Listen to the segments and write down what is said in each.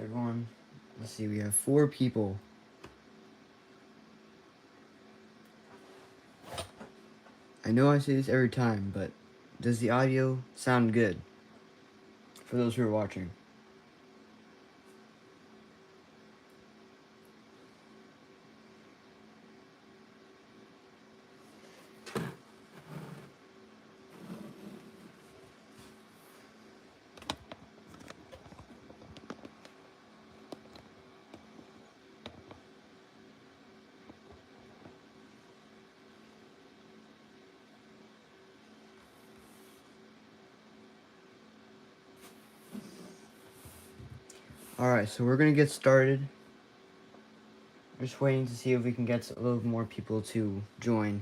Everyone, let's see, we have 4 people. I know I say this every time, but does the audio sound good for those who are watching? Alright, so we're gonna get started. Just waiting to see if we can get a little more people to join.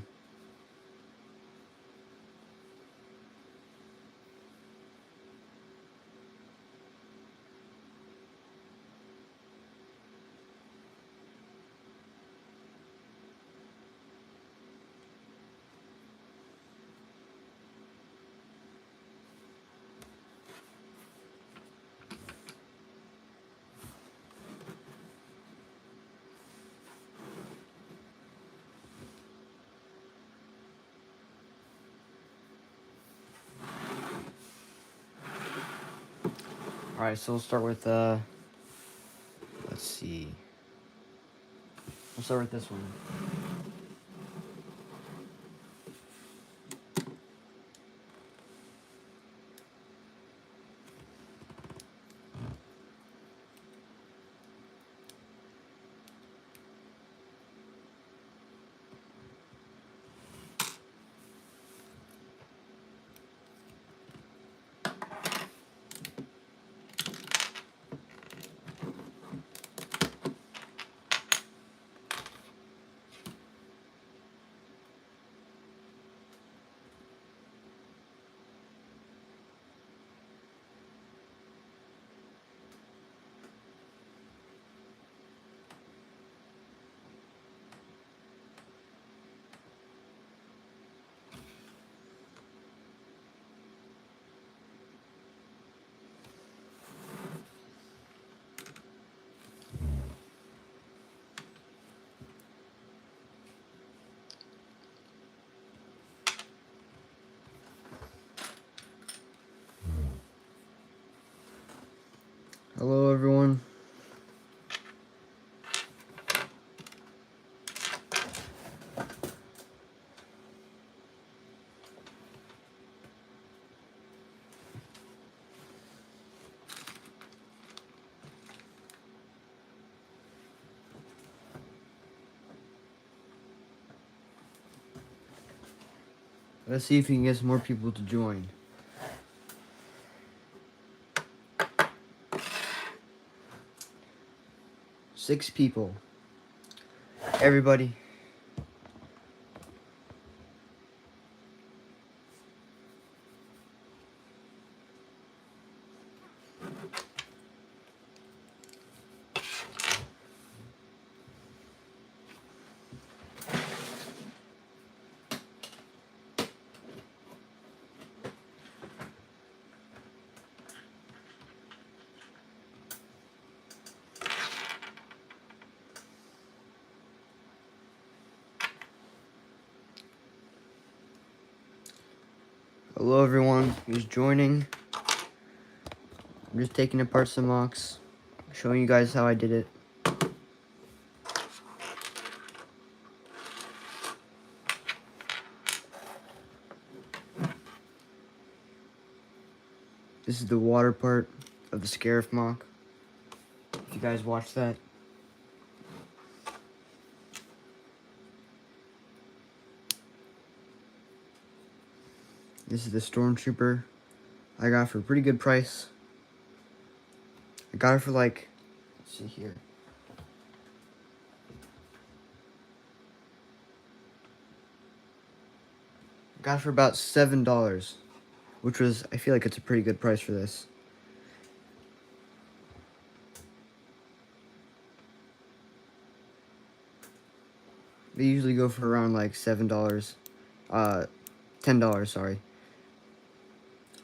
Alright, so we'll start with, let's see. We'll start with this one. Hello, everyone. Let's see if we can get some more people to join. Six people. Everybody. Hello, everyone who's joining. I'm just taking apart some MOCs, showing you guys how I did it. This is the water part of the Scarif MOC. If you guys watched that. This is the Stormtrooper I got for a pretty good price. I got it for like, let's see here. I got it for about $7, which was, I feel like it's a pretty good price for this. They usually go for around like $7, $10, sorry.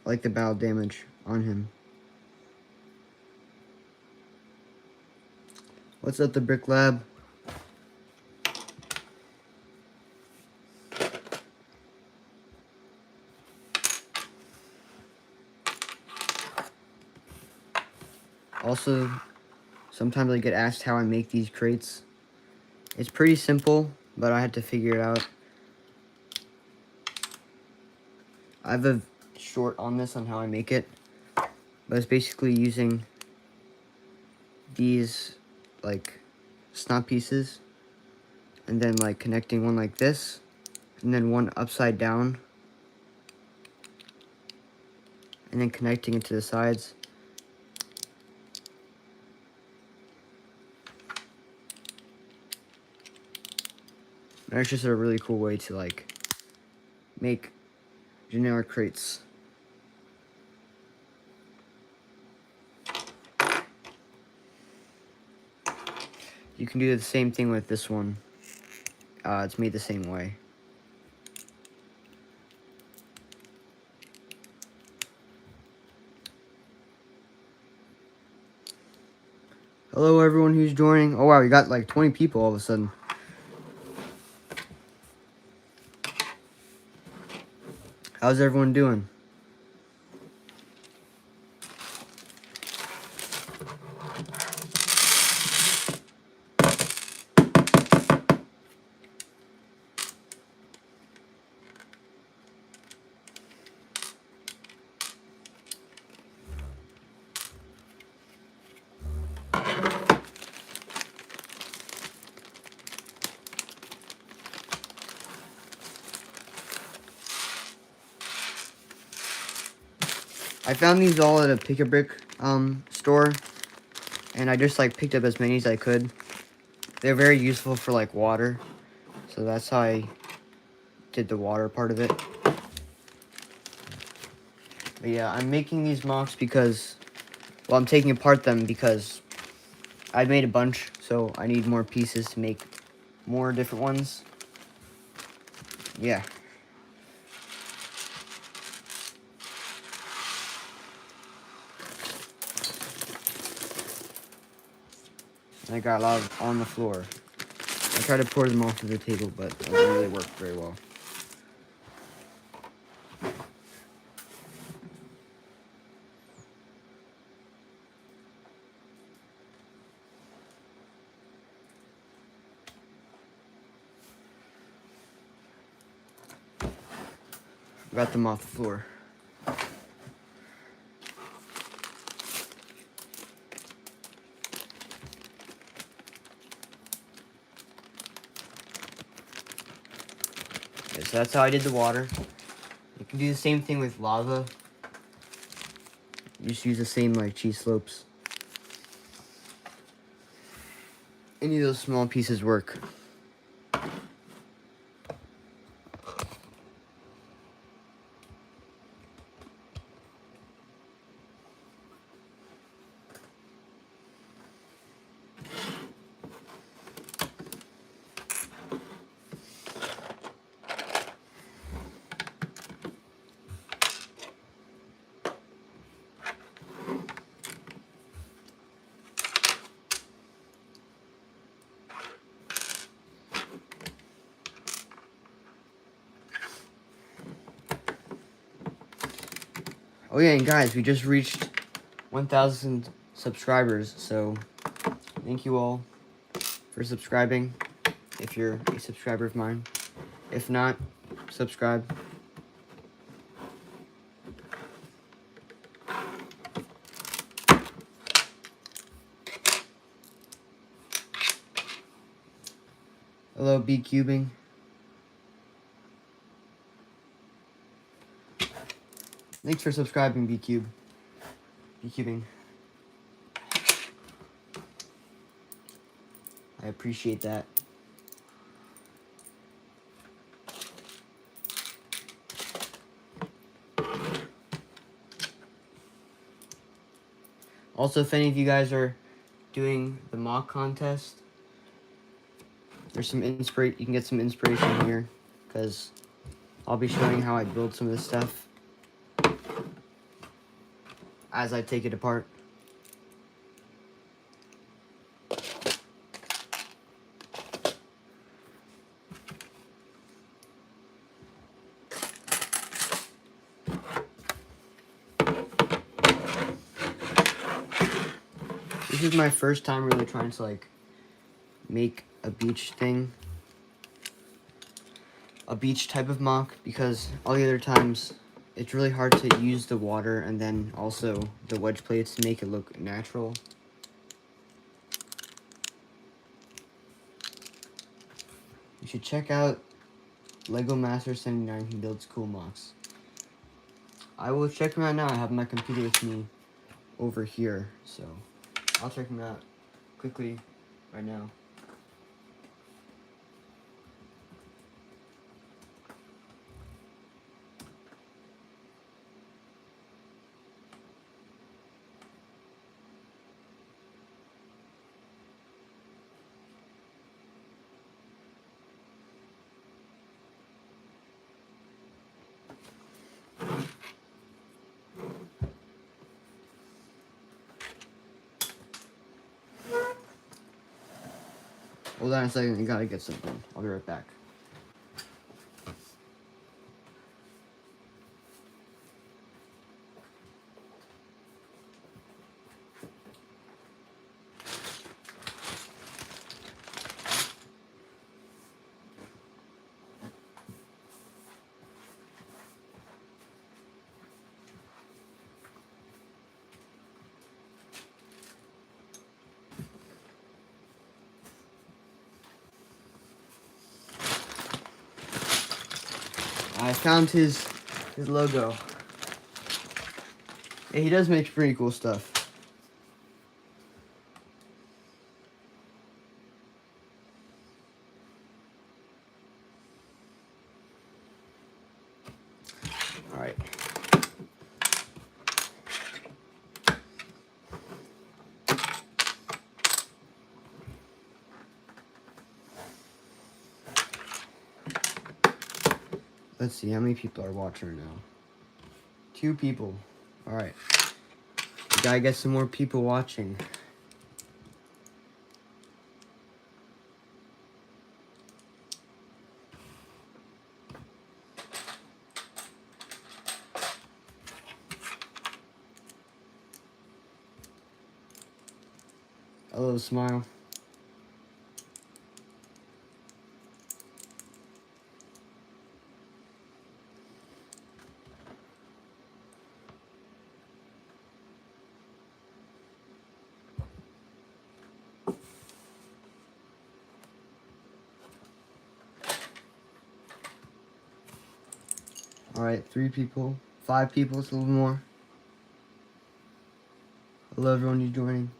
I like the battle damage on him. What's up, the Brick Lab? Also, sometimes I get asked how I make these crates. It's pretty simple, but I had to figure it out. I have a short on this on how I make it, but it's basically using these like snot pieces and then like connecting one like this and then one upside down and then connecting it to the sides. And it's just a really cool way to like make generic crates. You can do the same thing with this one. It's made the same way. Hello everyone who's joining. Oh wow, we got like 20 people all of a sudden. How's everyone doing? I found these all at a Pick-a-Brick store, and I just like picked up as many as I could. They're very useful for like water, so that's how I did the water part of it. But yeah, I'm making these MOCs because, well, I'm taking apart them because I made a bunch, so I need more pieces to make more different ones. Yeah. I got a lot of on the floor. I tried to pour them off of the table, but it didn't really work very well. Got them off the floor. Okay, so that's how I did the water. You can do the same thing with lava. Just use the same like cheese slopes. Any of those small pieces work. Oh yeah, and guys, we just reached 1,000 subscribers, so thank you all for subscribing, if you're a subscriber of mine. If not, subscribe. Hello, B-Cubing. Thanks for subscribing, B-Cube. B-Cubing. I appreciate that. Also, if any of you guys are doing the mock contest, there's some you can get some inspiration here, because I'll be showing how I build some of this stuff as I take it apart. This is my first time really trying to like make a beach thing. A beach type of mock, because all the other times it's really hard to use the water and then also the wedge plates to make it look natural. You should check out Lego Master 79. He builds cool mocks. I will check him out now. I have my computer with me over here, so I'll check him out quickly right now. Hold on a second, I gotta get something. I'll be right back. I found his logo. Yeah, he does make pretty cool stuff. Alright. Let's see, how many people are watching right now? 2 people. Alright. Gotta get some more people watching. A little smile. Alright, 3 people. 5 people, it's a little more. Hello everyone who's joining.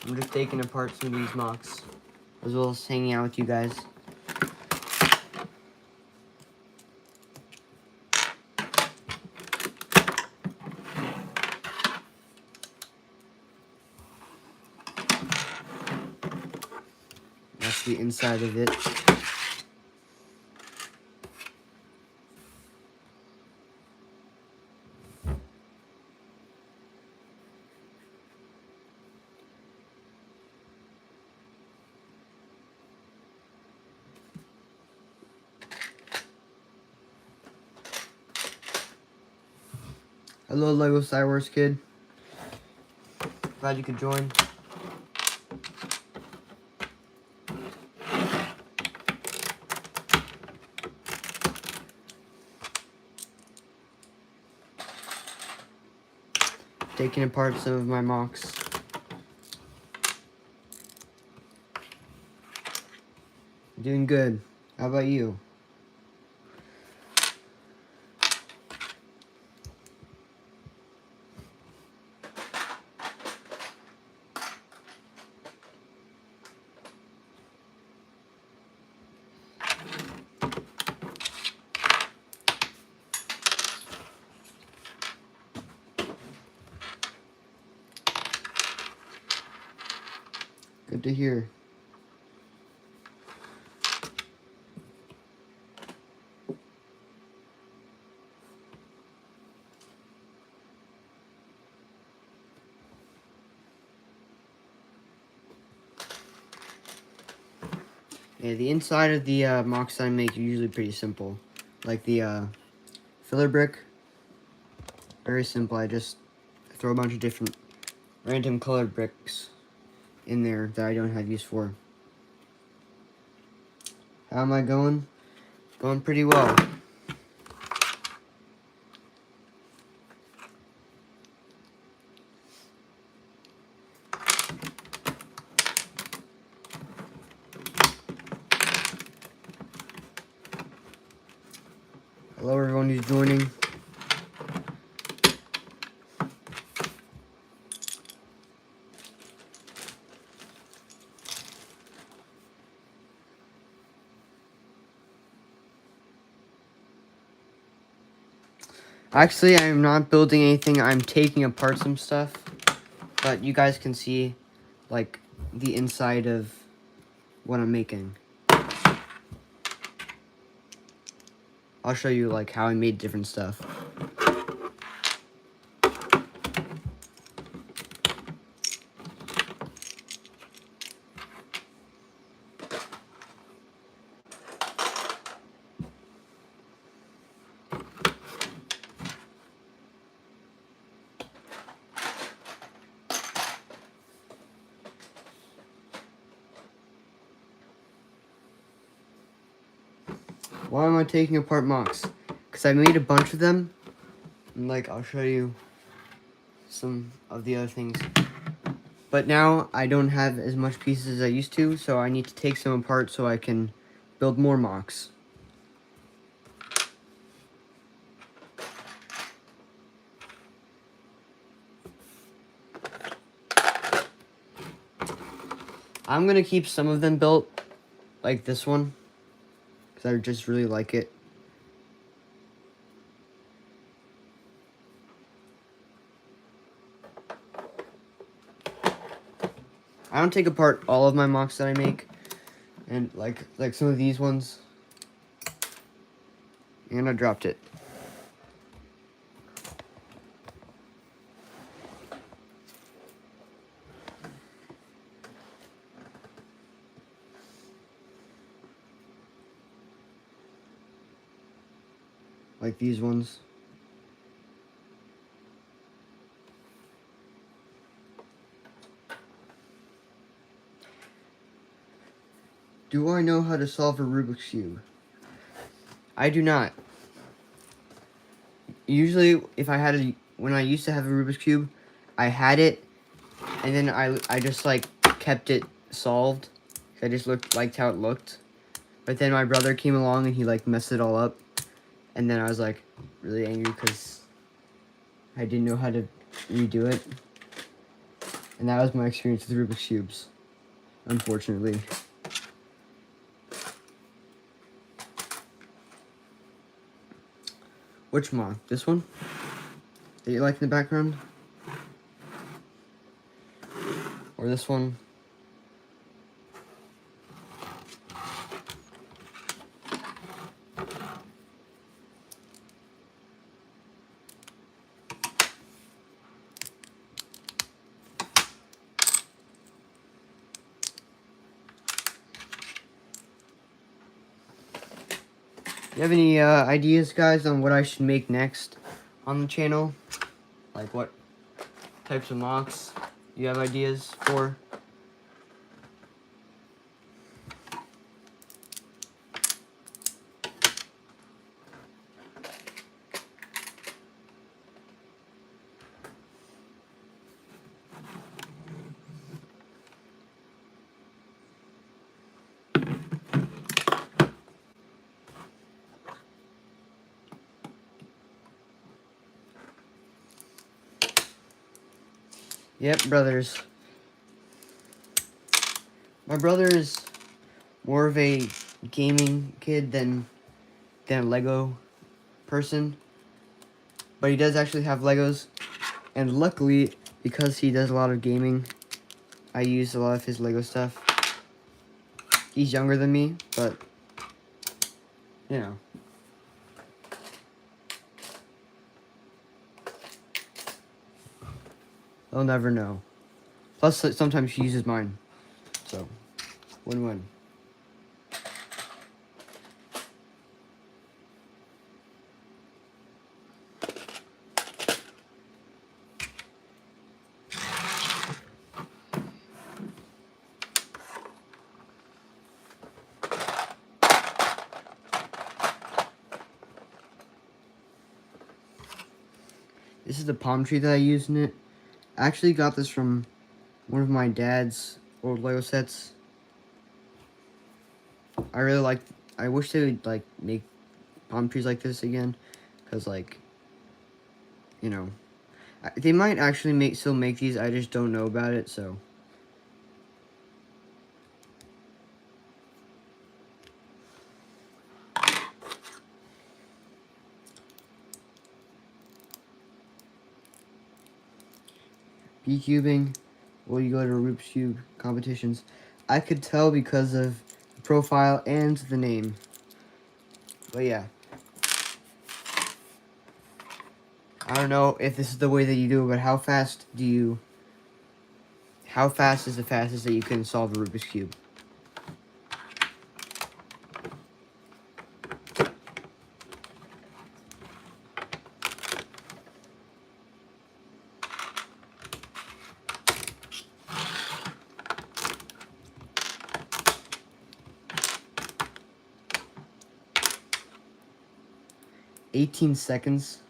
I'm just taking apart some of these mocks, as well as hanging out with you guys. That's the inside of it. Hello, Lego Star Wars kid. Glad you could join. Taking apart some of my mocks. Doing good. How about you? Good to hear. Yeah, the inside of the MOCs I make are usually pretty simple. Like the filler brick, very simple. I just throw a bunch of different random colored bricks in there that I don't have use for. How am I going? Going pretty well. Hello everyone who's joining. Actually, I'm not building anything. I'm taking apart some stuff. But you guys can see, like, the inside of what I'm making. I'll show you, like, how I made different stuff. Why am I taking apart MOCs? Because I made a bunch of them. And, like, I'll show you some of the other things. But now I don't have as much pieces as I used to, so I need to take some apart so I can build more MOCs. I'm going to keep some of them built, like this one, because I just really like it. I don't take apart all of my MOCs that I make, and like some of these ones, and I dropped it. Like these ones. Do I know how to solve a Rubik's Cube? I do not. Usually, when I used to have a Rubik's Cube, I had it, and then I just like kept it solved. I just liked how it looked. But then my brother came along and he like messed it all up, and then I was like really angry because I didn't know how to redo it. And that was my experience with Rubik's Cubes, unfortunately. Which MOC? This one? That you like in the background? Or this one? You have any ideas, guys, on what I should make next on the channel? Like what types of MOCs you have ideas for? Yep, brothers. My brother is more of a gaming kid than a Lego person. But he does actually have Legos. And luckily, because he does a lot of gaming, I use a lot of his Lego stuff. He's younger than me, but, you know. They'll never know. Plus, sometimes he uses mine. So, win-win. This is the palm tree that I used in it. I actually got this from one of my dad's old Lego sets. I really like. I wish they would like make palm trees like this again, cause like, you know, they might actually still make these. I just don't know about it. So. B-cubing, will you go to Rubik's Cube competitions? I could tell because of the profile and the name. But yeah. I don't know if this is the way that you do it, but how fast is the fastest that you can solve a Rubik's Cube? "18 seconds.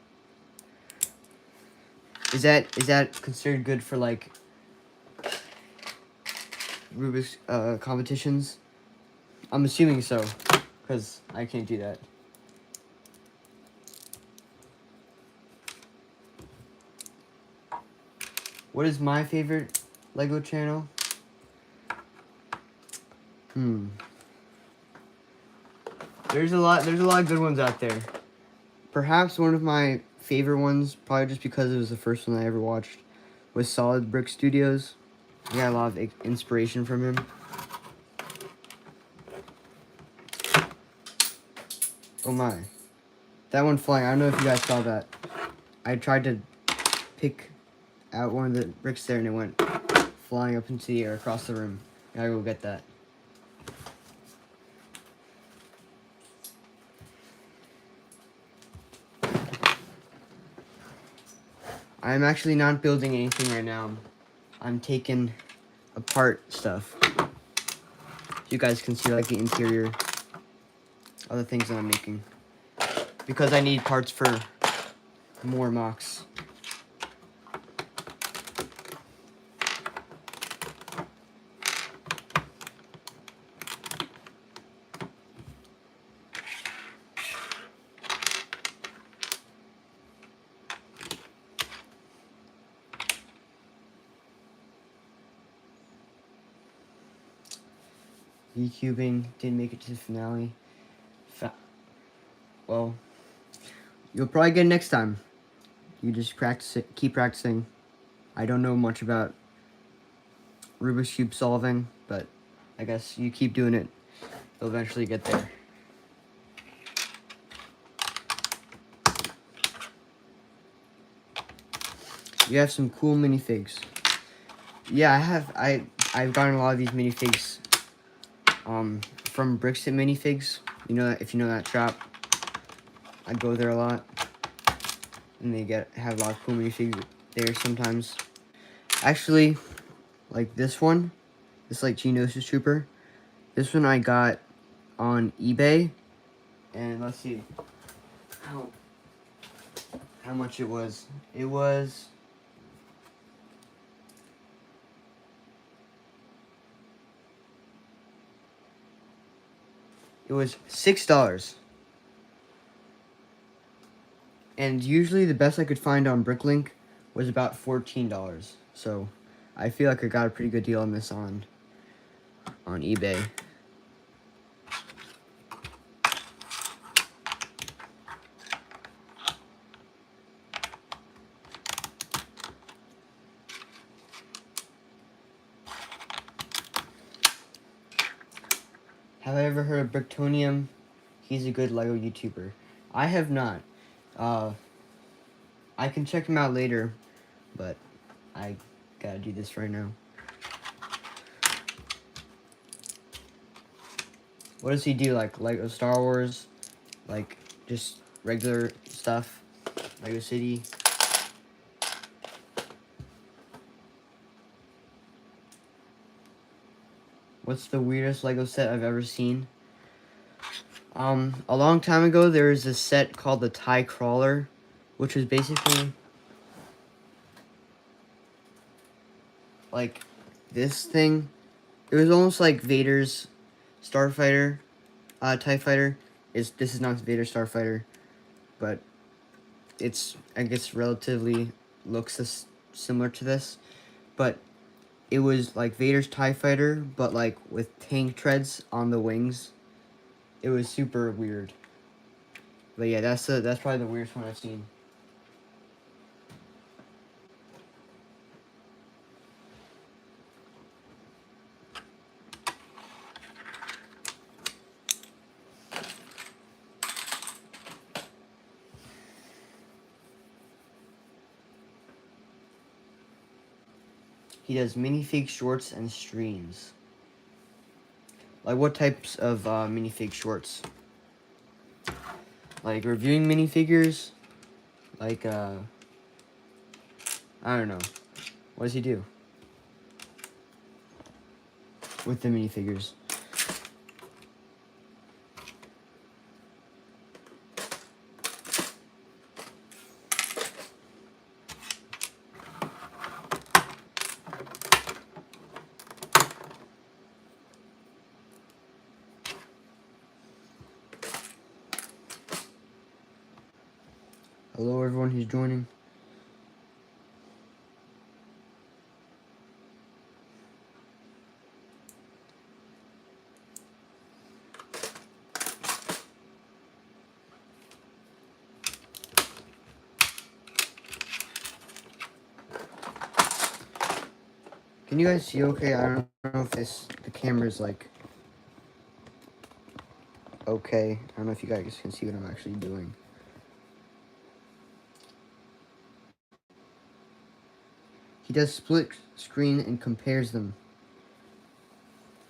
Is that considered good for like Rubik's competitions? I'm assuming so, because I can't do that. What is my favorite Lego channel? There's a lot of good ones out there. Perhaps one of my favorite ones, probably just because it was the first one I ever watched, was Solid Brick Studios. I got a lot of inspiration from him. Oh my. That one flying, I don't know if you guys saw that. I tried to pick out one of the bricks there and it went flying up into the air across the room. I gotta go get that. I'm actually not building anything right now. I'm taking apart stuff. So you guys can see like the interior of the things that I'm making. Because I need parts for more MOCs. V-cubing, didn't make it to the finale. Well, you'll probably get it next time. You just practice it, keep practicing. I don't know much about Rubik's Cube solving, but I guess you keep doing it, you'll eventually get there. You have some cool minifigs. Yeah, I've gotten a lot of these minifigs from Bricks and Minifigs. You know that, if you know that shop, I go there a lot, and they have a lot of cool minifigs there sometimes. Actually, like this one, this like Geonosis Trooper. This one I got on eBay, and let's see how much it was. It was $6. And usually the best I could find on Bricklink was about $14. So I feel like I got a pretty good deal on this on eBay. Have I ever heard of Bricktonium? He's a good Lego YouTuber. I have not. I can check him out later, but I gotta do this right now. What does he do? Like Lego Star Wars? Like just regular stuff? Lego City? What's the weirdest Lego set I've ever seen? A long time ago, there was a set called the Tie Crawler, which was basically like this thing. It was almost like Vader's Starfighter, TIE Fighter. This is not Vader's Starfighter, but it's, I guess, relatively looks similar to this, but it was like Vader's TIE Fighter, but like with tank treads on the wings. It was super weird. But yeah, that's probably the weirdest one I've seen. He does minifig shorts and streams. Like, what types of minifig shorts? Like, reviewing minifigures? Like, I don't know. What does he do with the minifigures? Hello, everyone who's joining. Can you guys see okay? I don't know if the camera's like okay. I don't know if you guys can see what I'm actually doing. He does split screen and compares them.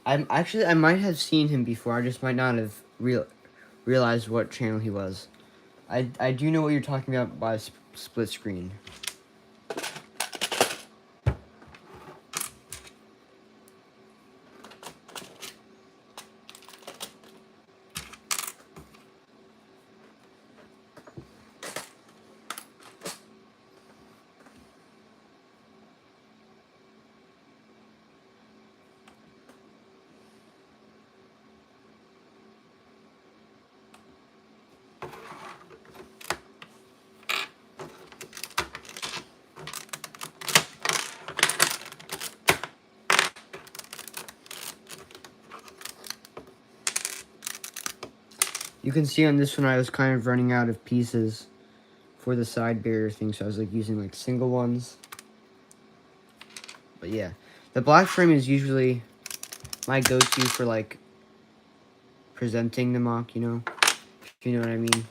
I might have seen him before. I just might not have realized what channel he was. I do know what you're talking about by split screen. You can see on this one I was kind of running out of pieces for the side barrier thing, so I was like using like single ones. But yeah, the black frame is usually my go-to for like presenting the MOC, you know, if you know what I mean.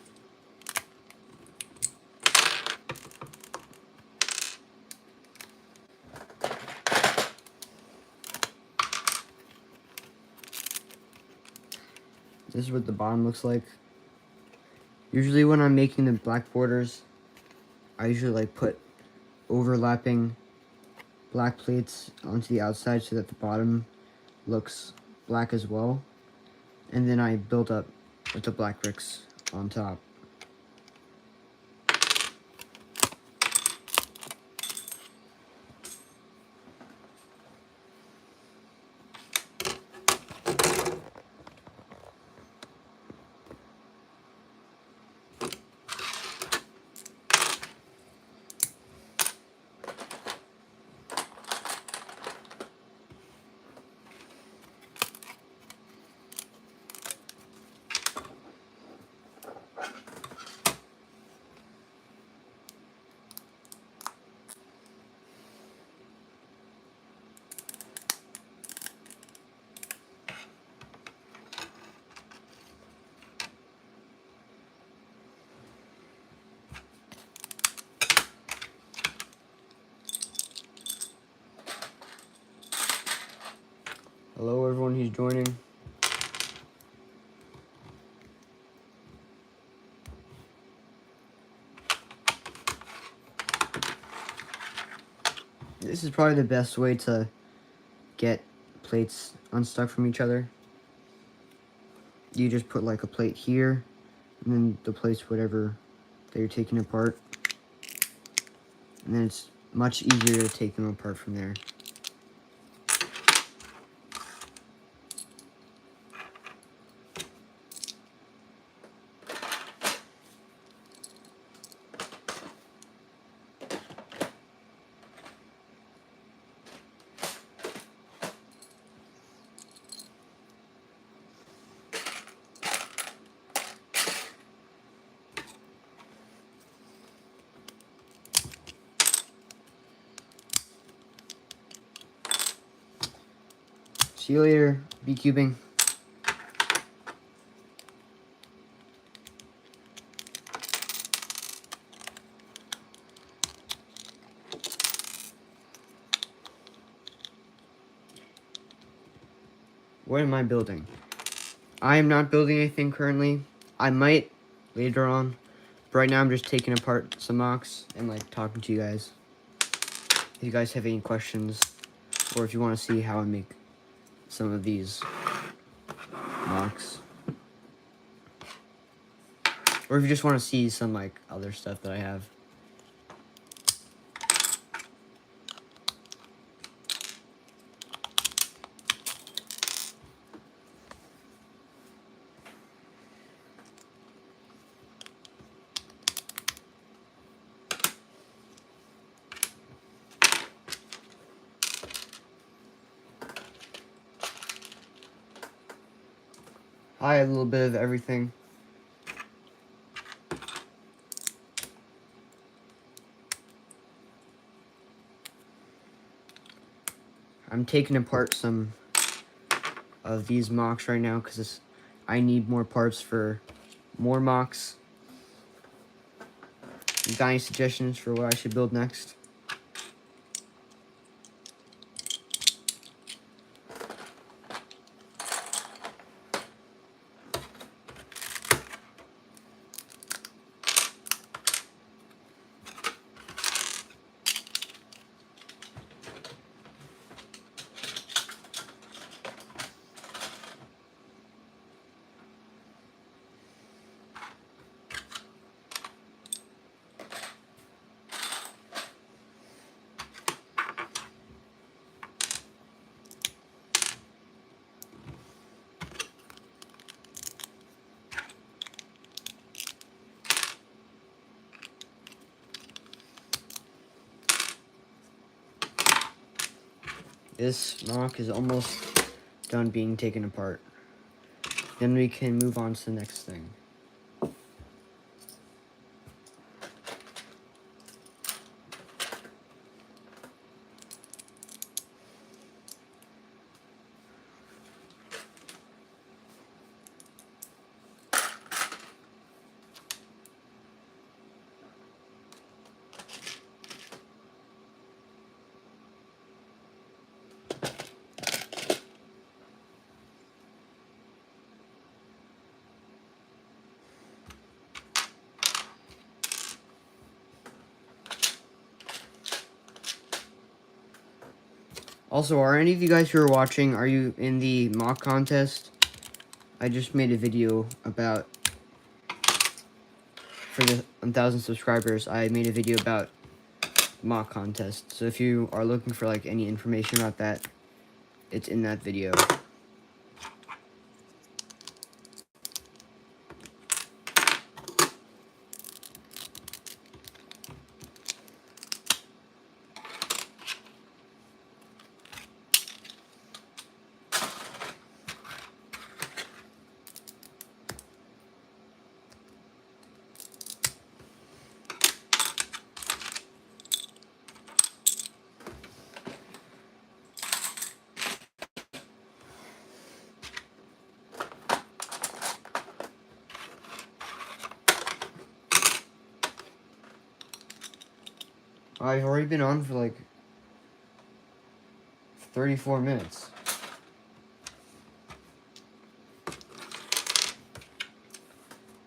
This is what the bottom looks like. Usually when I'm making the black borders, I usually like put overlapping black plates onto the outside so that the bottom looks black as well. And then I build up with the black bricks on top. Hello everyone who's joining. This is probably the best way to get plates unstuck from each other. You just put like a plate here, and then the plates whatever that you're taking apart. And then it's much easier to take them apart from there. See you later, Be cubing. What am I building? I am not building anything currently. I might later on. But right now I'm just taking apart some MOCs and like talking to you guys. If you guys have any questions, or if you want to see how I make some of these MOCs. Or if you just want to see some like other stuff that I have. I have a little bit of everything. I'm taking apart some of these MOCs right now because I need more parts for more MOCs. You got any suggestions for what I should build next? This MOC is almost done being taken apart. Then we can move on to the next thing. Also, are any of you guys who are watching, are you in the MOC contest? I just made a video about, for the 1,000 subscribers, I made a video about MOC contest. So if you are looking for like any information about that, it's in that video. I've already been on for like 34 minutes.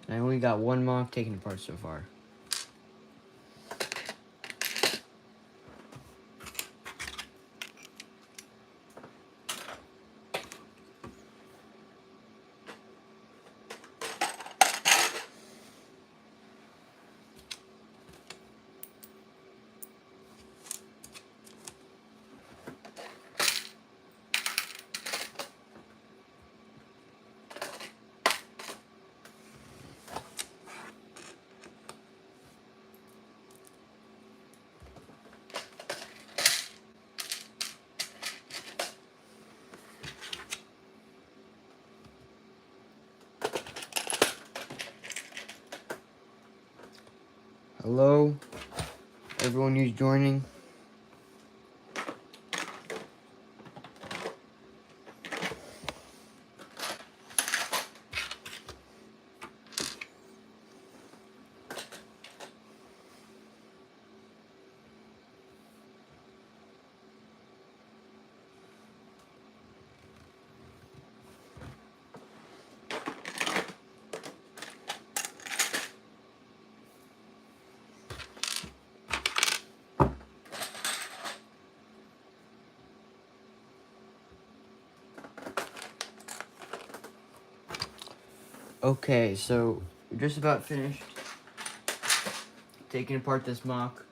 And I only got one MOC taken apart so far. Hello, everyone who's joining. Okay, so we're just about finished taking apart this mock.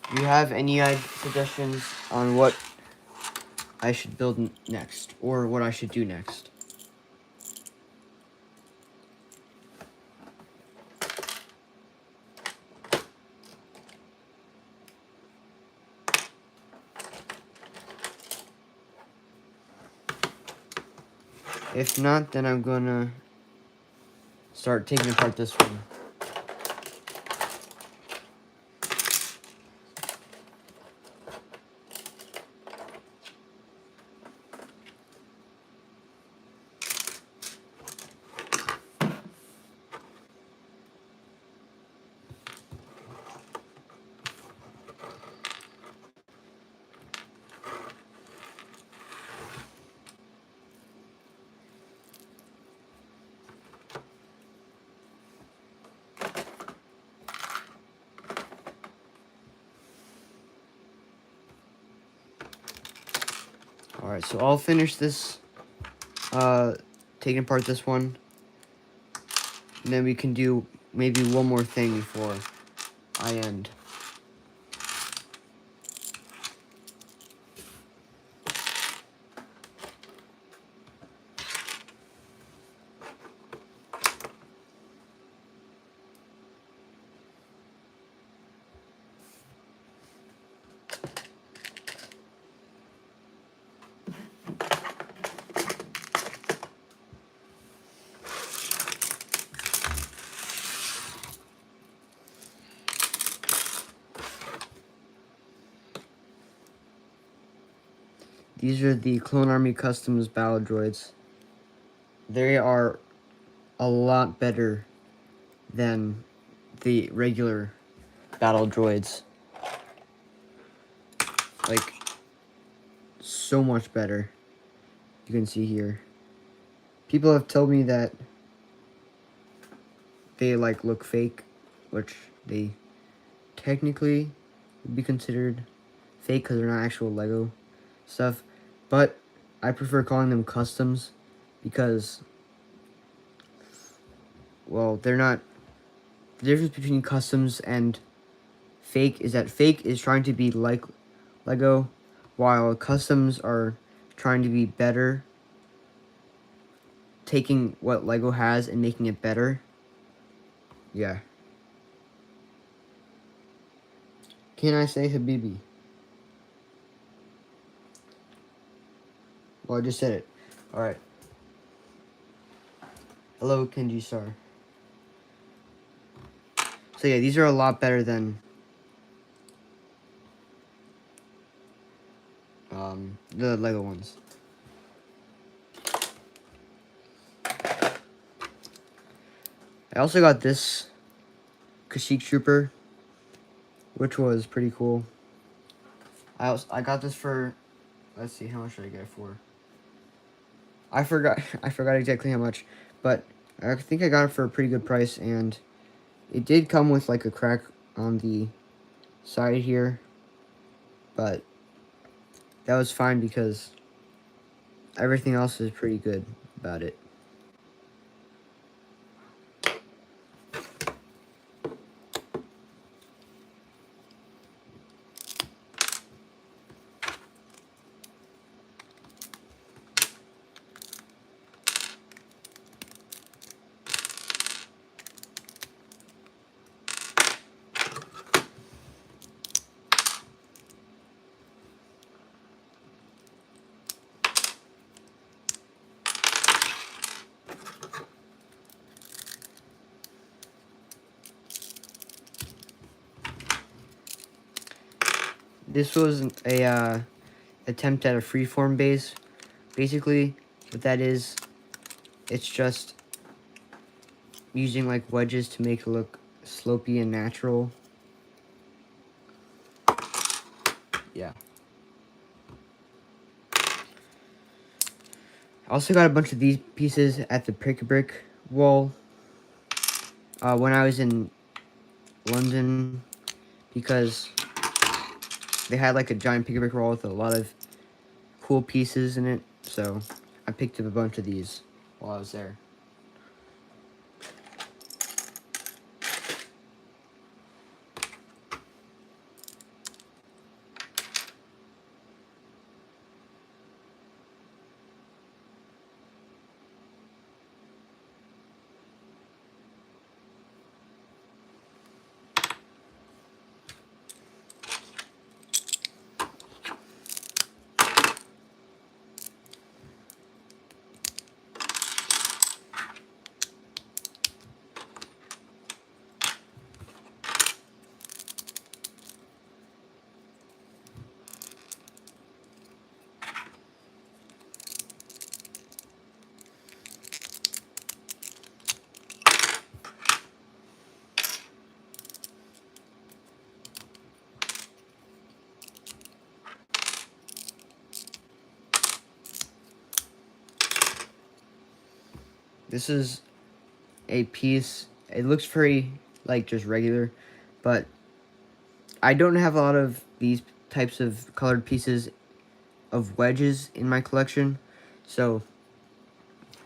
Do you have any suggestions on what I should build next, or what I should do next? If not, then I'm gonna start taking apart this one. Alright, so I'll finish this, taking apart this one. And then we can do maybe one more thing before I end. These are the Clone Army Customs Battle Droids. They are a lot better than the regular battle droids. Like, so much better. You can see here. People have told me that they, like, look fake, which they technically would be considered fake because they're not actual Lego stuff. But I prefer calling them customs because, well, they're not. The difference between customs and fake is that fake is trying to be like Lego, while customs are trying to be better, taking what Lego has and making it better. Yeah. Can I say Habibi? Well, I just said it. Alright. Hello, Kenji Star. So yeah, these are a lot better than the Lego ones. I also got this Kashyyyk Trooper, which was pretty cool. I got this for, let's see, how much did I get it for? I forgot exactly how much, but I think I got it for a pretty good price, and it did come with like a crack on the side here, but that was fine because everything else is pretty good about it. This was a attempt at a freeform base. Basically, what that is, it's just using like wedges to make it look slopey and natural. Yeah. I also got a bunch of these pieces at the Pick-a-Brick wall when I was in London, because they had like a giant Pick-a-Brick wall with a lot of cool pieces in it, so I picked up a bunch of these while I was there. This is a piece, it looks very, like, just regular, but I don't have a lot of these types of colored pieces of wedges in my collection, so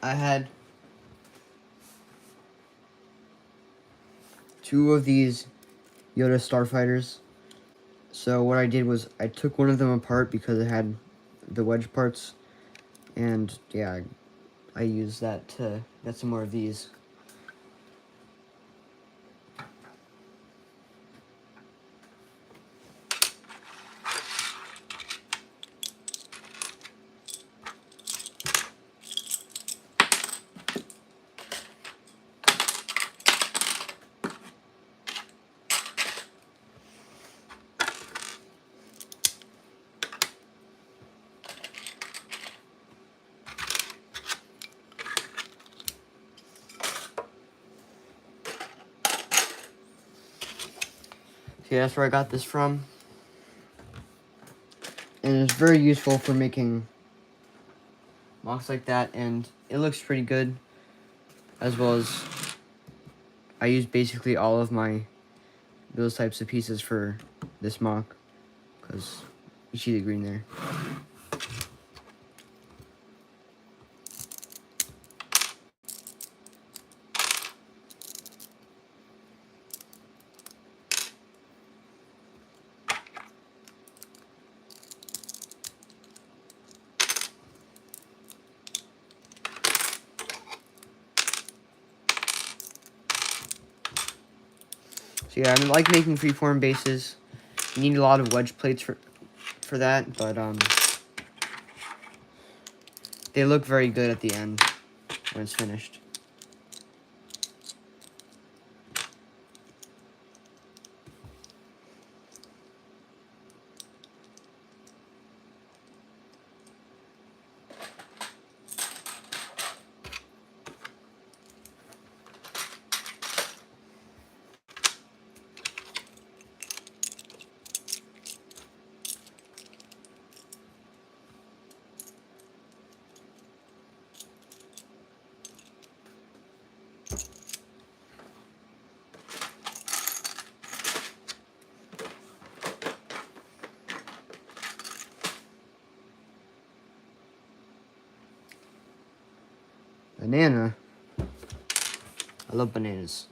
I had 2 of these Yoda Starfighters. So what I did was I took one of them apart because it had the wedge parts, and yeah, I used that to get some more of these. See, that's where I got this from. And it's very useful for making MOCs like that, and it looks pretty good. As well as, I use basically all of those types of pieces for this MOC, because you see the green there. So yeah, I like making freeform bases. You need a lot of wedge plates for that, but they look very good at the end when it's finished. Banana. I love bananas.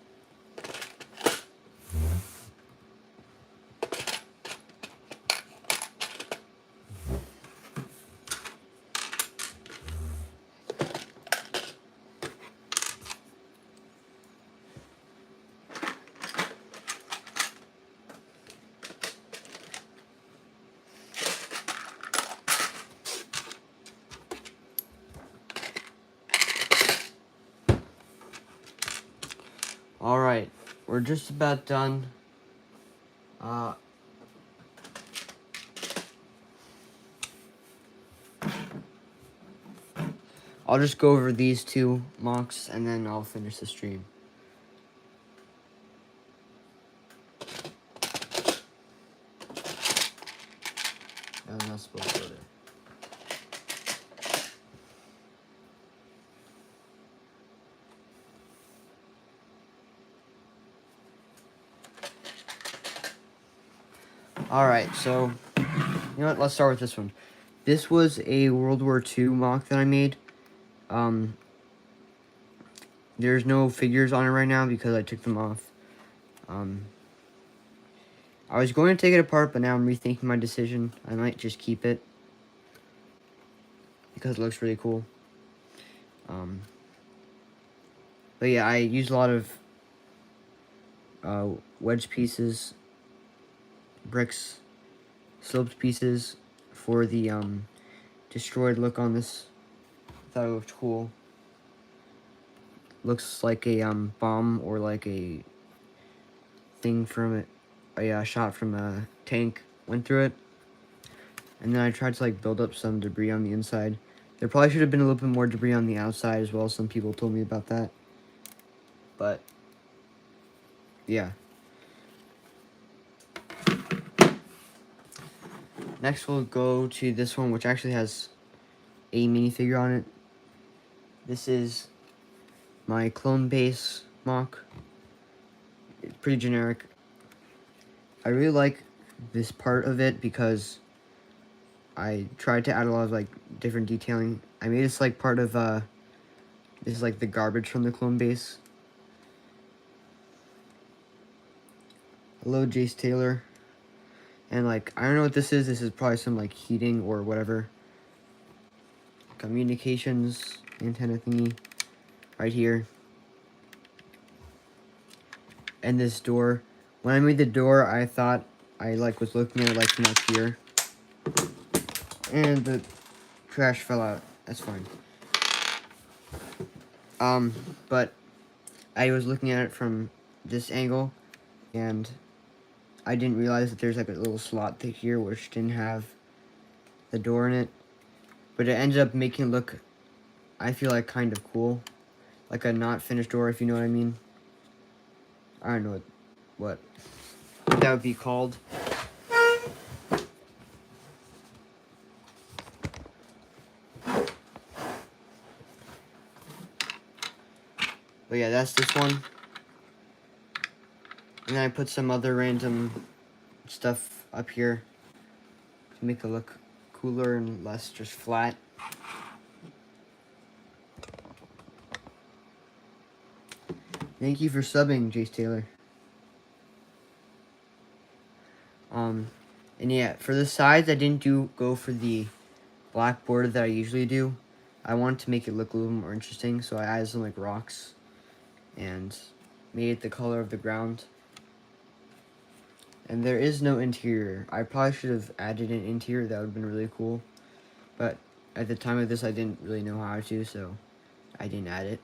Alright, we're just about done. I'll just go over these 2 MOCs and then I'll finish the stream. I'm not supposed to go there. Alright, so, you know what, let's start with this one. This was a World War II MOC that I made. There's no figures on it right now because I took them off. I was going to take it apart, but now I'm rethinking my decision. I might just keep it because it looks really cool. But yeah, I used a lot of wedge pieces, bricks, sloped pieces for the destroyed look on this. I thought it looked cool. Looks like a bomb or like a thing from it, a shot from a tank went through it. And then I tried to like build up some debris on the inside. There probably should have been a little bit more debris on the outside as well. Some people told me about that. But yeah. Next we'll go to this one, which actually has a minifigure on it. This is my clone base MOC. It's pretty generic. I really like this part of it because I tried to add a lot of like different detailing. I made this like part of this is like the garbage from the clone base. Hello, Jace Taylor. And like I don't know what this is. This is probably some like heating or whatever. Communications antenna thingy right here. And this door. When I made the door, I thought I like was looking at it like from up here. And the trash fell out. That's fine. But I was looking at it from this angle, and I didn't realize that there's like a little slot here which didn't have the door in it. But it ended up making it look, I feel like, kind of cool. Like a not finished door, if you know what I mean. I don't know what that would be called. But yeah, that's this one. And then I put some other random stuff up here to make it look cooler and less just flat. Thank you for subbing, Jace Taylor. And yeah, for the sides, I didn't go for the black border that I usually do. I wanted to make it look a little more interesting, so I added some like rocks and made it the color of the ground. And there is no interior. I probably should have added an interior. That would have been really cool. But at the time of this, I didn't really know how to, so I didn't add it.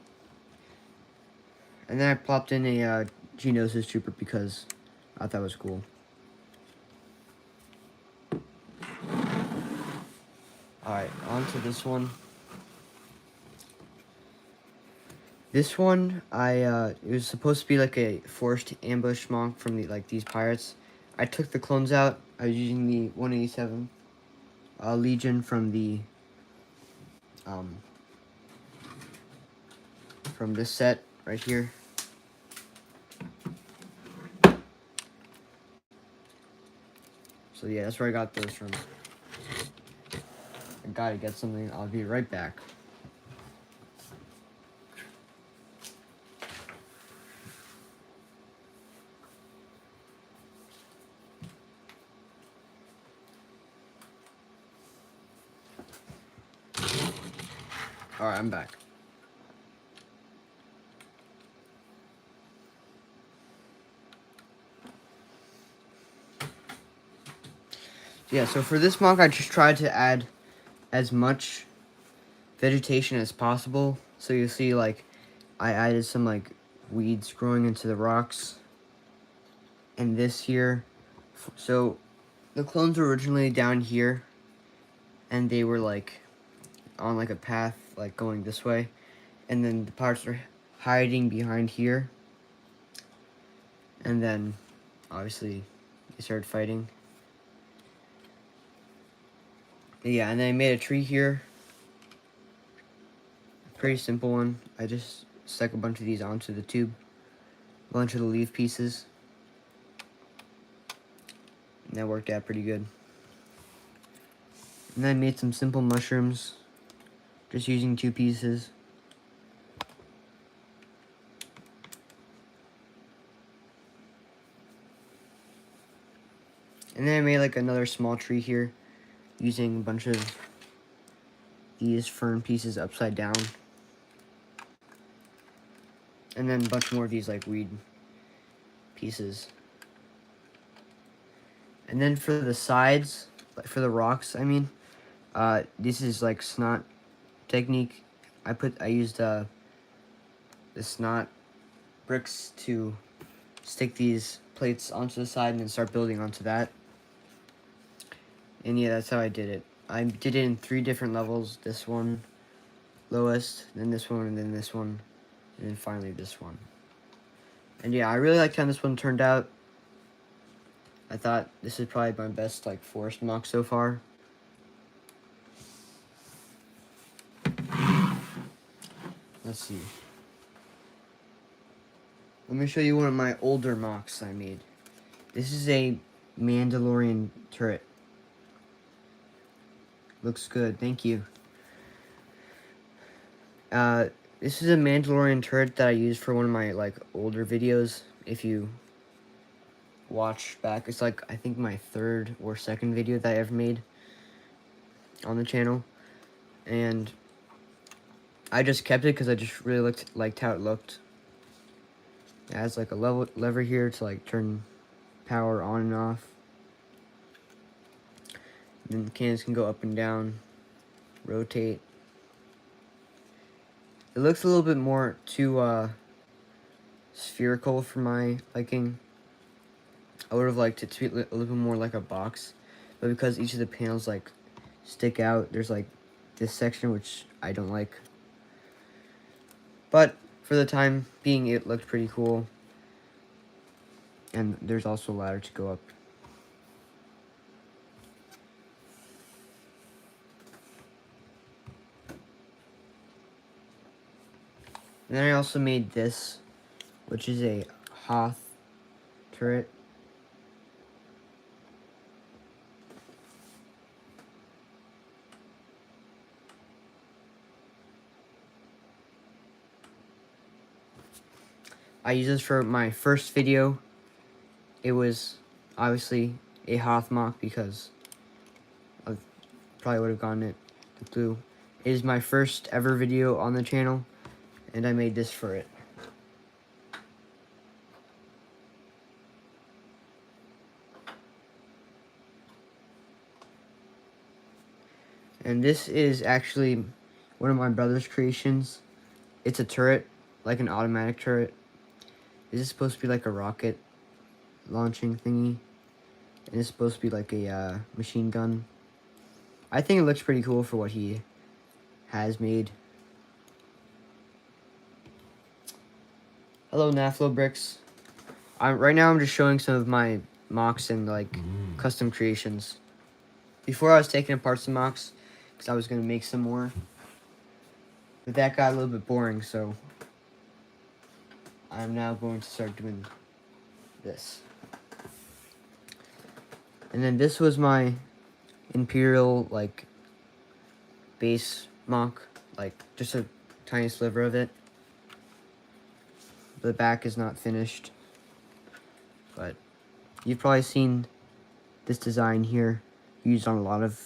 And then I plopped in a Geonosis Trooper because I thought it was cool. Alright, on to this one. This one, it was supposed to be like a forced ambush monk from these pirates. I took the clones out. I was using the 187 Legion from from this set right here. So yeah, that's where I got those from. I gotta get something. I'll be right back. Alright, I'm back. Yeah, so for this mock, I just tried to add as much vegetation as possible. So you see, like, I added some, like, weeds growing into the rocks. And this here. So, the clones were originally down here. And they were, like, on, like, a path, like, going this way. And then the pirates are hiding behind here. And then, obviously, they started fighting. Yeah, and then I made a tree here. Pretty simple one. I just stuck a bunch of these onto the tube. A bunch of the leaf pieces. And that worked out pretty good. And then I made some simple mushrooms, just using 2 pieces. And then I made like another small tree here, using a bunch of these fern pieces upside down. And then a bunch more of these like weed pieces. And then for the sides, like for the rocks, I mean, this is like snot technique. I used the snot bricks to stick these plates onto the side and then start building onto that. And yeah, that's how I did it. I did it in 3 different levels. This one, lowest, then this one, and then this one, and then finally this one. And yeah, I really liked how this one turned out. I thought this is probably my best like forest MOC so far. Let's see. Let me show you one of my older MOCs I made. This is a Mandalorian turret. Looks good, thank you. This is a Mandalorian turret that I used for one of my like older videos. If you watch back, it's like I think my 3rd or 2nd video that I ever made on the channel, and I just kept it because I just really liked how it looked. It has like a lever here to like turn power on and off. And then the cannons can go up and down, rotate. It looks a little bit more too spherical for my liking. I would have liked it to be a little bit more like a box, but because each of the panels like stick out, there's like this section which I don't like. But for the time being, it looked pretty cool. And there's also a ladder to go up. And then I also made this, which is a Hoth turret. I used this for my first video. It was obviously a Hoth MOC because I probably would have gotten it the blue. It is my first ever video on the channel, and I made this for it. And this is actually one of my brother's creations. It's a turret, like an automatic turret. This is supposed to be like a rocket launching thingy. And it's supposed to be like a machine gun. I think it looks pretty cool for what he has made. Hello, Naflo Bricks. Right now I'm just showing some of my MOCs and like custom creations. Before I was taking apart some MOCs because I was going to make some more. But that got a little bit boring, so I'm now going to start doing this. And then this was my Imperial, like, base MOC. Like, just a tiny sliver of it. The back is not finished. But you've probably seen this design here used on a lot of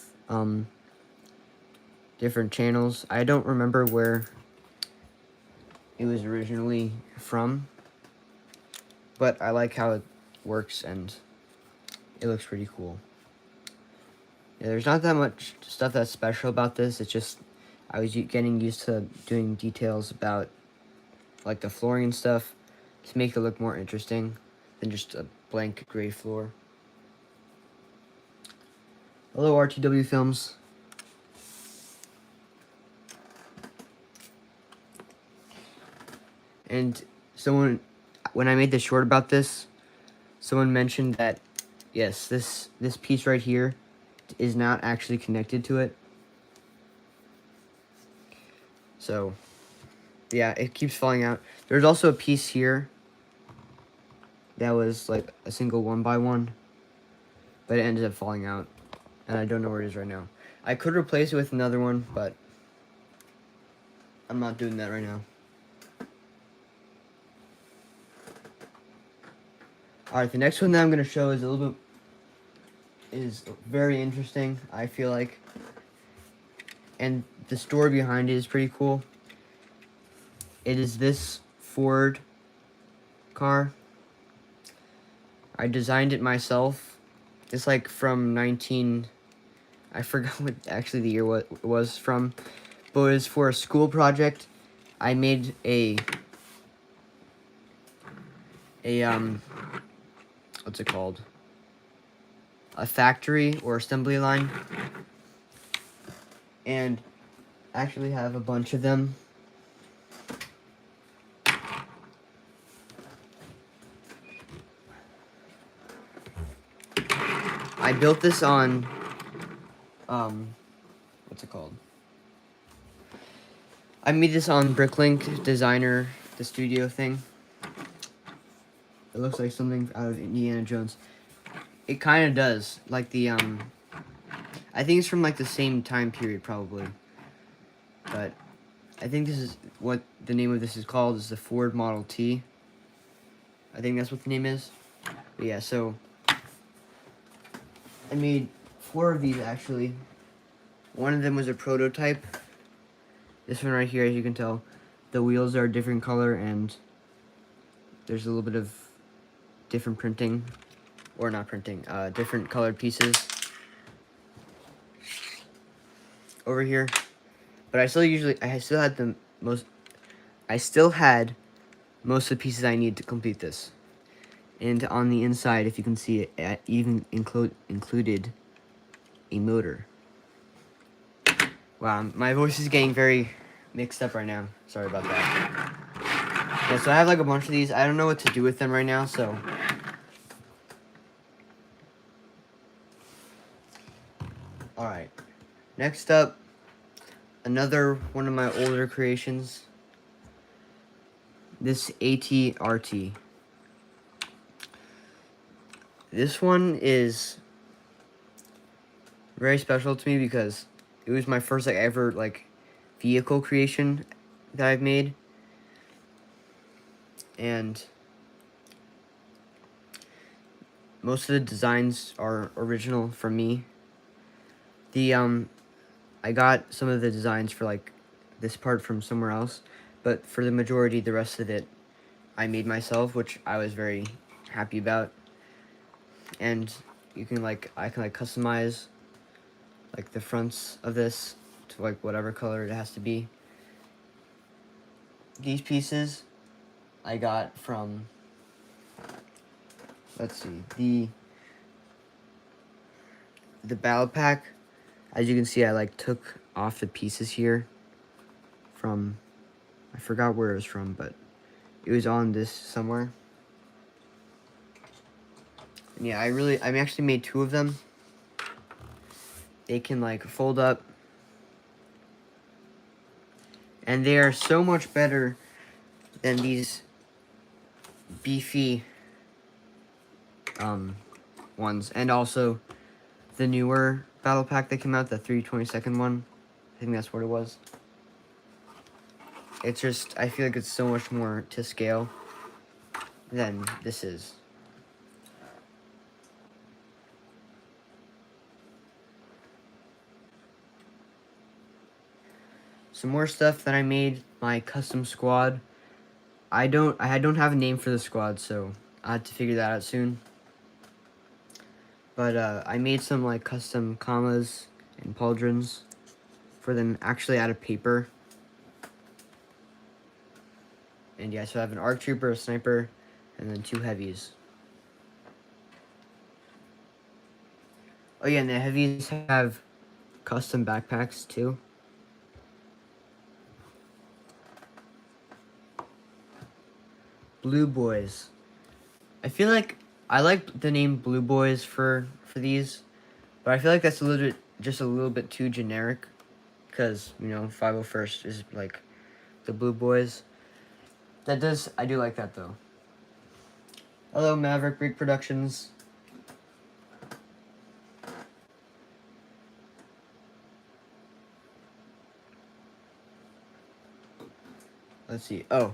different channels. I don't remember where it was originally from, but I like how it works and it looks pretty cool. Yeah, there's not that much stuff that's special about this. It's just I was getting used to doing details about like the flooring and stuff to make it look more interesting than just a blank gray floor. Hello, RTW Films. And someone, when I made the short about this, someone mentioned that, yes, this piece right here is not actually connected to it. So, yeah, it keeps falling out. There's also a piece here that was like a single 1x1, but it ended up falling out, and I don't know where it is right now. I could replace it with another one, but I'm not doing that right now. Alright, the next one that I'm going to show is very interesting, I feel like. And the story behind it is pretty cool. It is this Ford car. I designed it myself. It's like from I forgot what actually the year what was from, but it was for a school project. I made a what's it called? A factory or assembly line. And I actually have a bunch of them. I built this on what's it called? I made this on Bricklink Designer, the studio thing. It looks like something out of Indiana Jones. It kind of does. Like the, I think it's from like the same time period probably. But I think this is what the name of this is called, is the Ford Model T. I think that's what the name is. But yeah, so I made 4 of these actually. One of them was a prototype. This one right here, as you can tell, the wheels are a different color and there's a little bit of different printing, or not printing, different colored pieces over here. But I still had most of the pieces I need to complete this. And on the inside, if you can see it, I even included a motor. Wow, my voice is getting very mixed up right now. Sorry about that. Yeah, so I have like a bunch of these. I don't know what to do with them right now, so. Alright. Next up, another one of my older creations. This AT-RT. This one is very special to me because it was my first ever vehicle creation that I've made. And most of the designs are original from me. I got some of the designs for this part from somewhere else, but for the majority, the rest of it I made myself, which I was very happy about. And you can I can customize the fronts of this to whatever color it has to be. These pieces I got from, let's see, the battle pack. As you can see, I took off the pieces here from, I forgot where it was from, but it was on this somewhere. And yeah, I actually made 2 of them. They can fold up, and they are so much better than these beefy ones, and also the newer battle pack that came out, the 3/22 one. I think that's what it was. It's just, I feel like it's so much more to scale than this is. Some more stuff that I made, my custom squad. I don't have a name for the squad, so I have to figure that out soon. But I made some custom commas and pauldrons for them, actually out of paper. And yeah, so I have an ARC trooper, a sniper, and then 2 heavies. Oh yeah, and the heavies have custom backpacks too. Blue Boys. I feel like I like the name Blue Boys for these, but I feel like that's just a little bit too generic, because 501st is the Blue Boys. I do like that though. Hello, Maverick Brick Productions. let's see. Oh,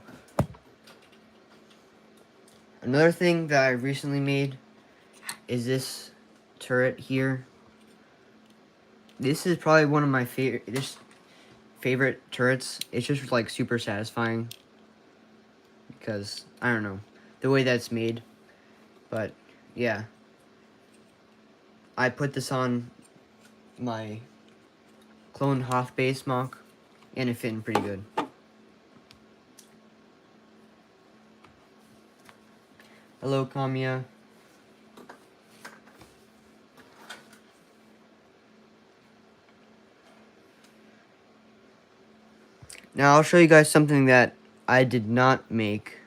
another thing that I recently made is this turret here. This is probably one of my favorite turrets. It's just like super satisfying because I don't know the way that's made. But yeah, I put this on my clone Hoth base mock, and it fit in pretty good. Hello, Kamiya. Now I'll show you guys something that I did not make,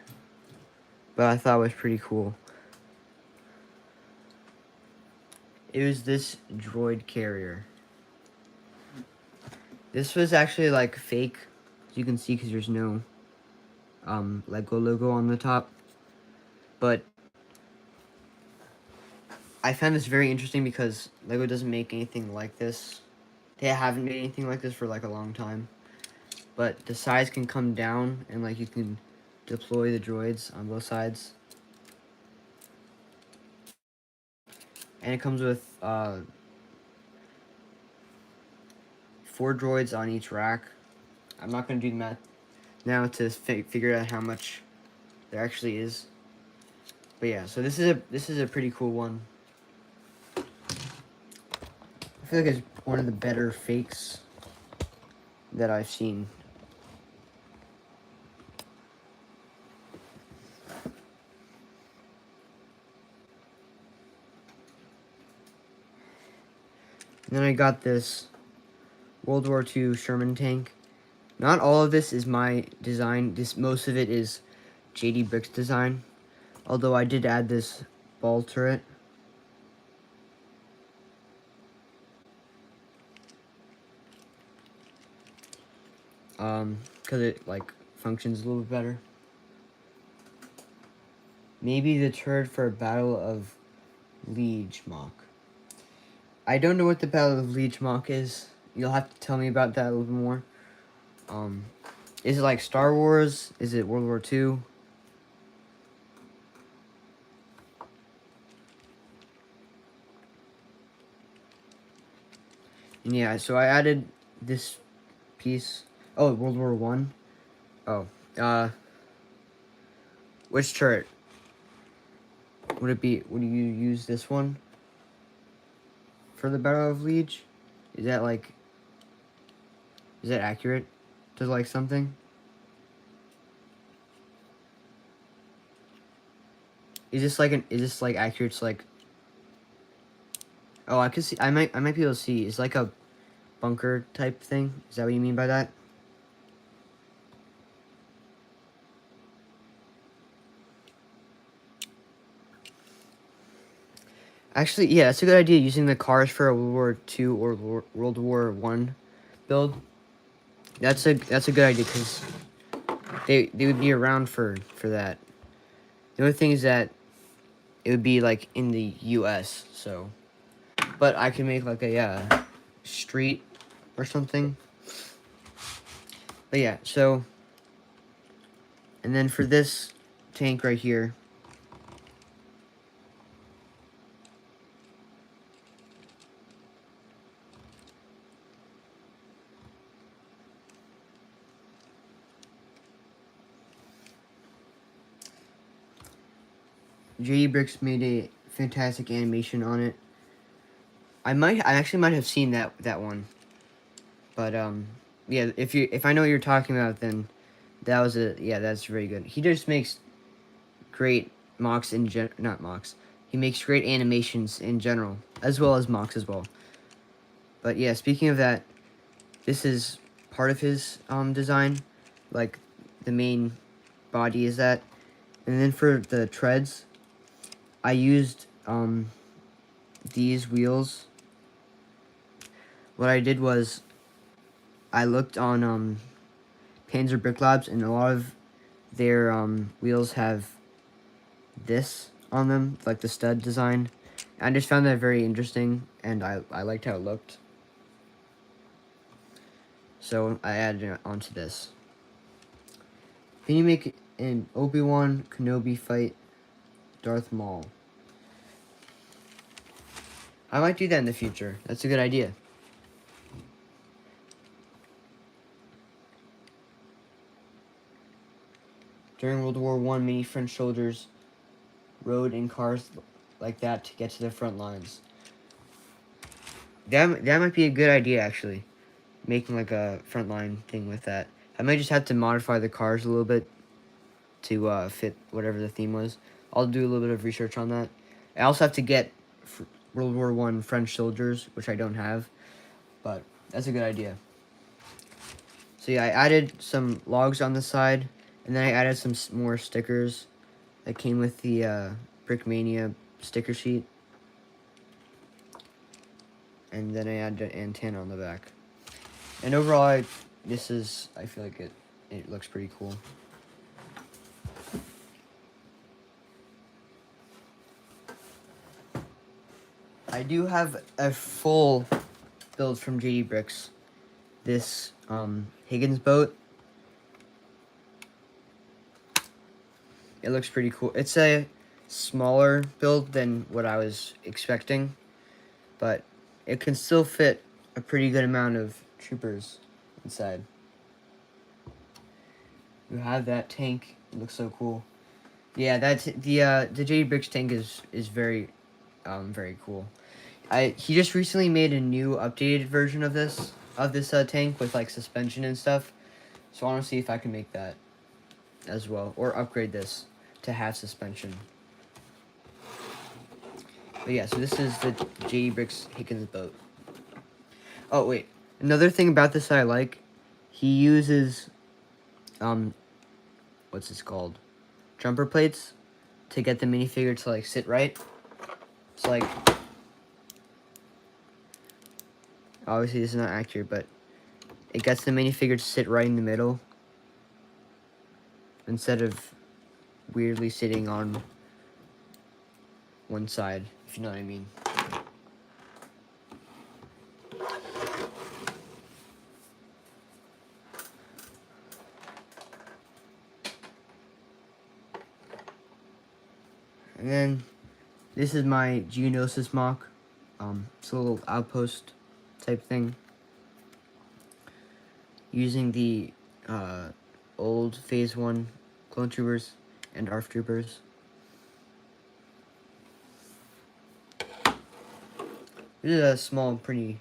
but I thought was pretty cool. It was this droid carrier. This was actually like fake, as you can see, because there's no Lego logo on the top. But I found this very interesting because Lego doesn't make anything like this. They haven't made anything like this for like a long time. But the sides can come down and like you can deploy the droids on both sides. And it comes with 4 droids on each rack. I'm not going to do the math now to figure out how much there actually is. But yeah, so this is a pretty cool one. I feel like it's one of the better fakes that I've seen. And then I got this World War II Sherman tank. Not all of this is my design. Most of it is JD Brick's design. Although I did add this ball turret. Because it like functions a little bit better. Maybe the turret for Battle of Liege mock. I don't know what the Battle of Liege mock is. You'll have to tell me about that a little bit more. Is it like Star Wars? Is it World War II? And yeah, so I added this piece. Oh, World War One. Oh, which turret? Would it be? Would you use this one for the Battle of Liege? Is that like? Is that accurate to like something? Is this like Is this like accurate to like? Oh, I could see. I might be able to see. It's like a bunker type thing. Is that what you mean by that? Actually, yeah, that's a good idea. Using the cars for a World War II or World War One build. That's a good idea because they would be around for that. The only thing is that it would be like in the U.S. So, but I can make like a street or something. But yeah, so and then for this tank right here. JD Bricks made a fantastic animation on it. I actually might have seen that one. But yeah, if I know what you're talking about, then that's very good. He just makes great mocks not mocks. He makes great animations in general, as well as mocks as well. But yeah, speaking of that, this is part of his design, like the main body is that, and then for the treads, I used these wheels. What I did was I looked on Panzer Brick Labs, and a lot of their wheels have this on them, like the stud design. I just found that very interesting, and I liked how it looked. So I added it onto this. Can you make an Obi-Wan Kenobi fight Darth Maul? I might do that in the future. That's a good idea. During World War I, many French soldiers rode in cars like that to get to the front lines. That might be a good idea, actually. Making like a frontline thing with that. I might just have to modify the cars a little bit to fit whatever the theme was. I'll do a little bit of research on that. I also have to get World War I French soldiers, which I don't have, but that's a good idea. So yeah, I added some logs on the side, and then I added some more stickers that came with the Brickmania sticker sheet. And then I added an antenna on the back. And overall, I feel like it looks pretty cool. I do have a full build from JD Bricks. This Higgins boat. It looks pretty cool. It's a smaller build than what I was expecting, but it can still fit a pretty good amount of troopers inside. You have that tank. It looks so cool. Yeah, that's the JD Bricks tank is very cool. He just recently made a new updated version of this tank with like suspension and stuff. So I want to see if I can make that as well, or upgrade this to have suspension. But yeah, so this is the JD Bricks Higgins boat. Oh wait, another thing about this that I like, he uses what's this called? Jumper plates to get the minifigure to like sit right. It's like, obviously this is not accurate, but it gets the minifigure to sit right in the middle instead of weirdly sitting on one side, if you know what I mean. And then this is my Geonosis mock. It's a little outpost type thing. Using the old Phase 1 clone troopers and ARF troopers. This is a small, pretty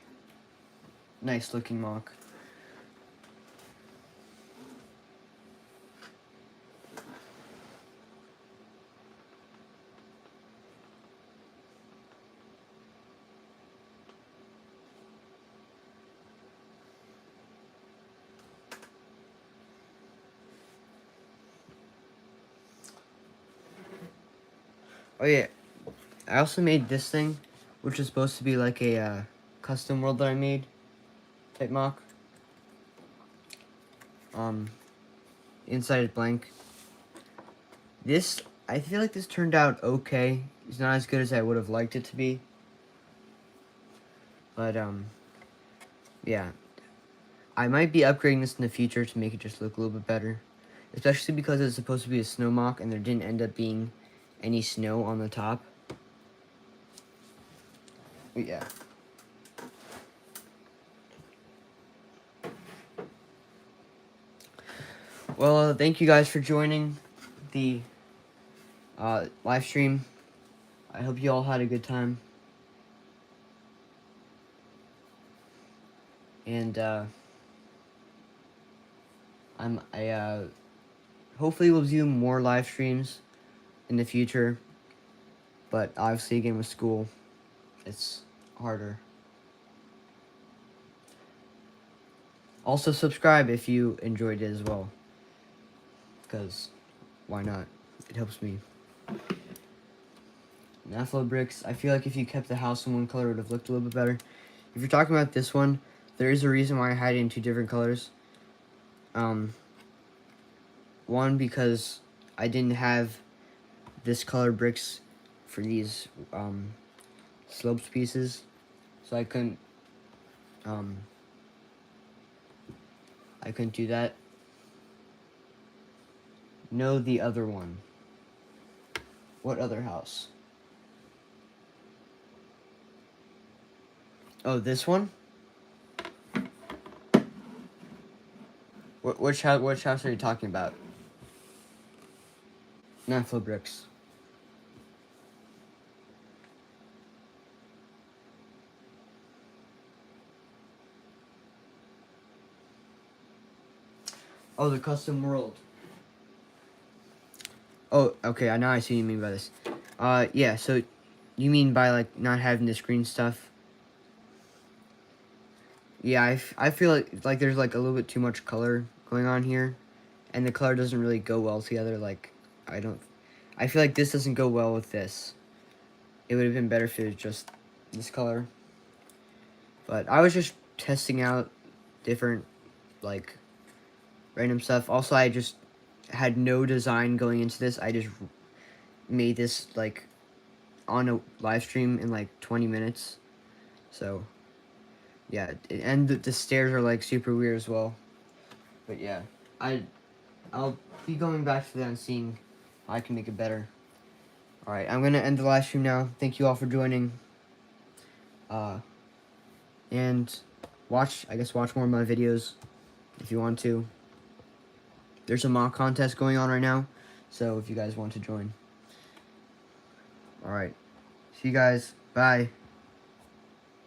nice looking mock. Oh yeah, I also made this thing, which is supposed to be like a custom world that I made type mock. Inside is blank. This, I feel like this turned out okay. It's not as good as I would have liked it to be. But yeah. I might be upgrading this in the future to make it just look a little bit better. Especially because it's supposed to be a snow mock and there didn't end up being any snow on the top. But yeah. Well, thank you guys for joining the live stream. I hope you all had a good time. And I hopefully will do more live streams in the future. But obviously, again, with school, it's harder. Also, subscribe if you enjoyed it as well. Because, why not? It helps me. Nathlo bricks. I feel like if you kept the house in one color, it would have looked a little bit better. If you're talking about this one, there is a reason why I had it in two different colors. One, because I didn't have this color bricks for these slopes pieces, so I couldn't do that. No, the other one. What other house? Oh, this one? Which house are you talking about? Not Phil Brooks. Oh, the custom world. Oh, okay, now I see what you mean by this. Yeah, so you mean by, like, not having the screen stuff? Yeah, I feel like there's, like, a little bit too much color going on here, and the color doesn't really go well together, like, I feel like this doesn't go well with this. It would have been better if it was just this color. But I was just testing out different, like, random stuff. Also, I just had no design going into this. I just made this, like, on a live stream in, like, 20 minutes. So, yeah. And the stairs are, like, super weird as well. But, yeah. I'll be going back to that and seeing how I can make it better. Alright, I'm going to end the live stream now. Thank you all for joining. And watch more of my videos if you want to. There's a mock contest going on right now, so if you guys want to join. Alright. See you guys. Bye.